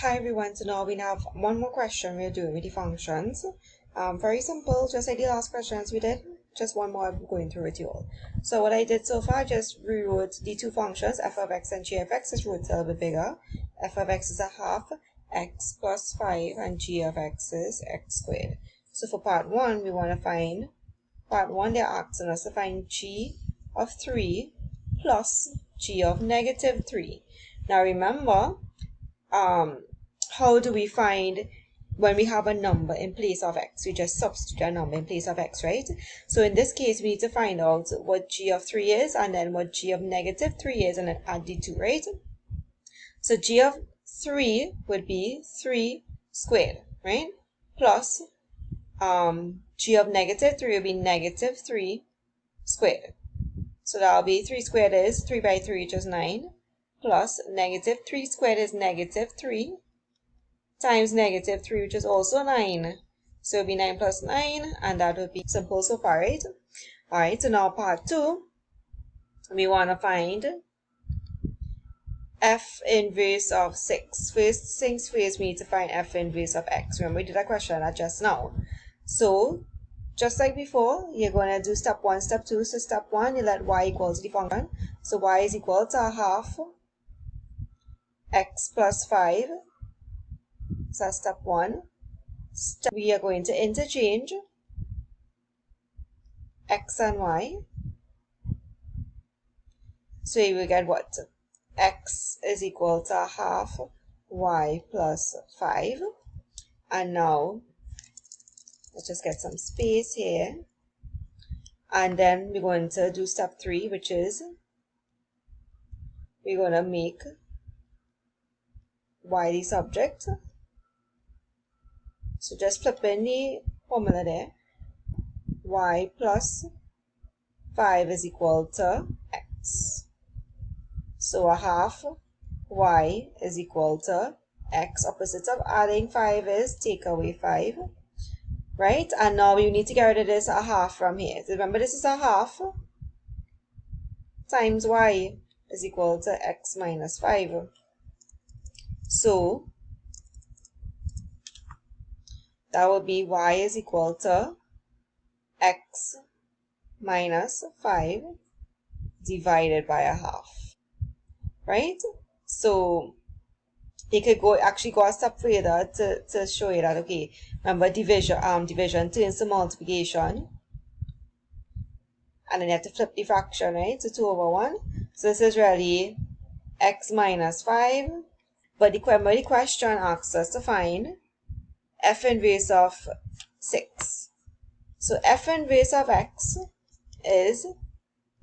Hi everyone, so now we have one more question we're doing with the functions. Very simple, just like the last questions we did, just one more I'm going through with you all. So what I did so far, just rewrote the two functions, f of x and g of x, is wrote a little bit bigger. F of x is a half x plus 5 and g of x is x squared. So for part 1, we want to find, part 1 they're asking us to find g of 3 plus g of negative 3. Now remember, how do we find when we have a number in place of x? We just substitute a number in place of x, right? So in this case, we need to find out what g of 3 is and then what g of negative 3 is and then add the 2, right? So g of 3 would be 3 squared, right? Plus g of negative 3 would be negative 3 squared. So that will be 3 squared is 3 by 3, which is 9, plus negative 3 squared is negative 3, times negative 3, which is also 9. So it would be 9 plus 9, and that would be simple so far, right? Alright, so now part 2, we want to find f inverse of 6. First things first, we need to find f inverse of x. Remember, we did a question just now. So, just like before, you're going to do step 1, step 2. So step 1, you let y equal to the function. So y is equal to a half x plus 5. So that's step 1. We are going to interchange x and y. So you will get what? X is equal to a half y plus 5. And now, let's just get some space here. And then we're going to do step 3, which is we're going to make y the subject. So just flip in the formula there. Y plus 5 is equal to x. So a half y is equal to x. Opposite of adding 5 is take away 5. Right? And now we need to get rid of this a half from here. So remember, this is a half times y is equal to x minus 5. So that would be y is equal to x minus 5 divided by a half. Right? So you could actually go a step further to show you that, okay, remember division turns to multiplication. And then you have to flip the fraction, right? So 2 over 1. So this is really x minus 5. But the question asks us to find f inverse of 6. So f inverse of x is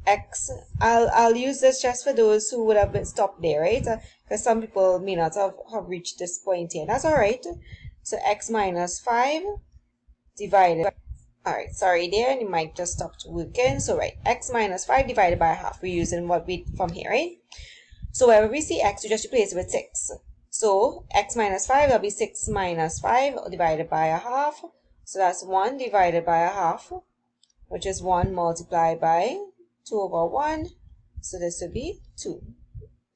x. I'll use this just for those who would have been stopped there, right? Because some people may not have reached this point here. That's alright. So x minus 5 divided. Alright, sorry there, and you might just stop working. So right, x minus 5 divided by a half. We're using what we from here, right? So wherever we see x, we just replace it with 6. So x minus 5, that'll be 6 minus 5 divided by a half. So that's 1 divided by a half, which is 1 multiplied by 2 over 1. So this would be 2.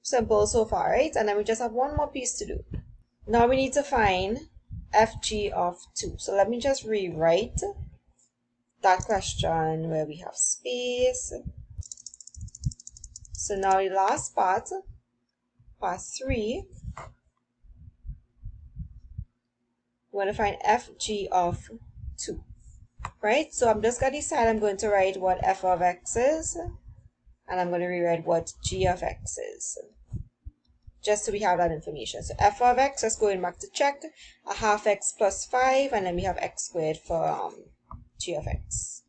Simple so far, right? And then we just have one more piece to do. Now we need to find fg of 2. So let me just rewrite that question where we have space. So now the last part 3, we want to find fg of 2, right? So I'm just going to decide I'm going to write what f of x is, and I'm going to rewrite what g of x is, just so we have that information. So f of x, just going back to check, a half x plus 5, and then we have x squared for g of x.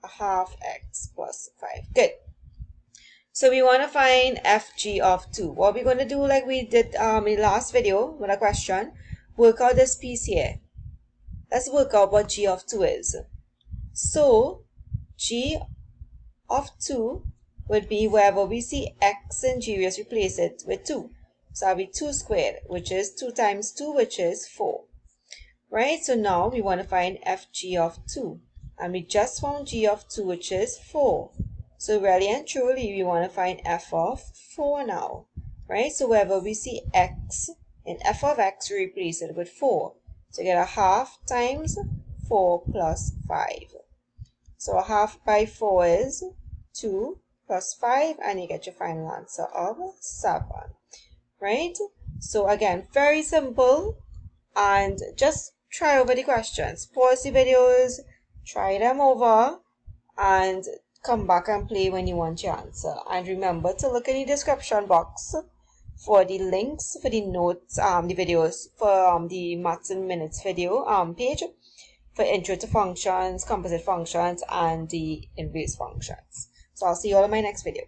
A half x plus 5. Good. So we want to find fg of 2. What we're going to do, like we did in the last video with a question, work out this piece here. Let's work out what g of 2 is. So g of 2 would be wherever we see x and g, we just replace it with 2. So that'll be 2 squared, which is 2 times 2, which is 4. Right? So now we want to find fg of 2. And we just found g of 2, which is 4. So really and truly, we want to find f of 4 now. Right? So wherever we see x In f of x, we replace it with 4. So you get a half times 4 plus 5. So a half by 4 is 2 plus 5, and you get your final answer of 7. Right? So again, very simple, and just try over the questions. Pause the videos, try them over, and come back and play when you want your answer. And remember to look in the description box for the links for the notes, the videos for the Maths in Minutes video page for intro to functions, composite functions, and the inverse functions. So I'll see you all in my next video.